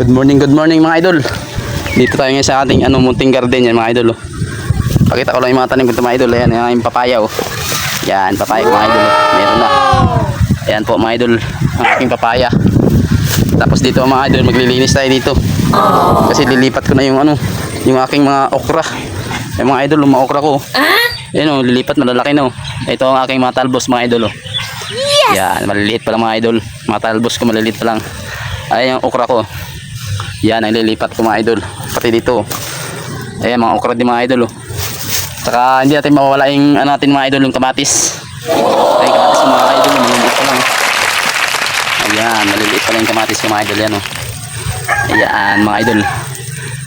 Good morning mga idol. Dito tayo ngayon sa ating munting garden yan mga idol. Pakita ko lang yung mga tanim ko mga idol. Ayan, yung papaya oh. Yan, papaya ko mga idol. Meron na. Ayan po mga idol, ang aking papaya. Tapos dito mga idol, maglilinis tayo dito. Kasi lilipat ko na yung yung aking mga okra. Yung mga idol, yung mga okra ko. Ayan oh, lilipat, malalaki na oh. Ito ang aking mga talbos mga idol oh. Yan, maliliit pa lang mga idol. Mga talbos ko maliliit pa lang. Ayan yung okra ko. Yan ang lilipat ko mga idol. Pati dito. Ayan mga okra din mga idol oh. Saka hindi natin mawawala yung natin mga idol, yung kamatis. Ay kamatis ko mga idol, maliliit pa lang. Ayan, maliliit pa lang yung kamatis ko mga idol yan oh. Ayan mga idol.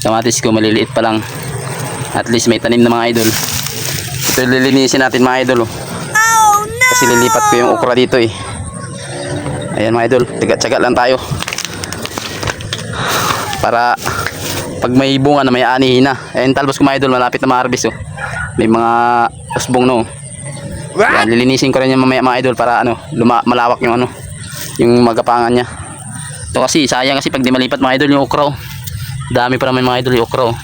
Kamatis ko maliliit pa lang. At least may tanim na mga idol. Ito lilinisin natin mga idol oh. Kasi lilipat ko yung okra dito eh. Ayan mga idol, tiga-tiyaga lang tayo. Para pag may bunga na may anihin na. Ayan talbos ko mga idol, malapit na ma-harvest oh. May mga usbong no. Yan, lilinisin ko rin yung mamaya mga idol para malawak yung yung magapangan niya. Ito kasi sayang kasi pag di malipat mga idol yung okra oh. Dami pa naman mga idol yung okra oh.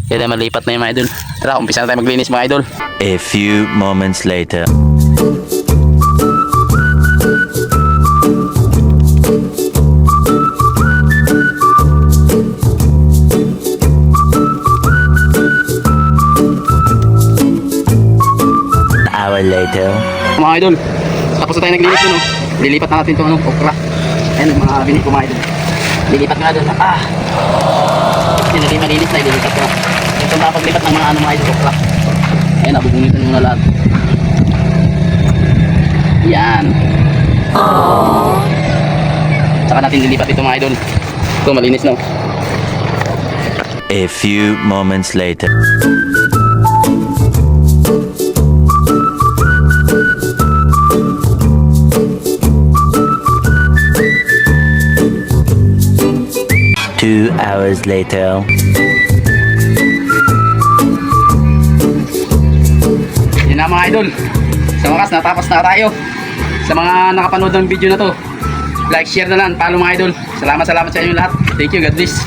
Kaya malipat na yung mga idol. Tara, umpisa na tayo maglinis mga idol. A few moments later. Later. Mga idol, tapos na tayo naglinis dun oh. Lilipat na natin itong okra. Ayan mga binig ko mga idol. Lilipat nga dun. Kasi naging malinis na ililipat ko na. Ito na paglipat ng mga idol okra. Ayan, nabubunitan yung lahat. Yan. Saka natin lilipat ito mga idol. Ito malinis na oh. A few moments later. Two hours later. Yan na mga idol. Sa wakas natapos na tayo. Sa mga nakapanood ng video na to, like, share na lang, follow mga idol. Salamat sa inyo lahat. Thank you, God bless.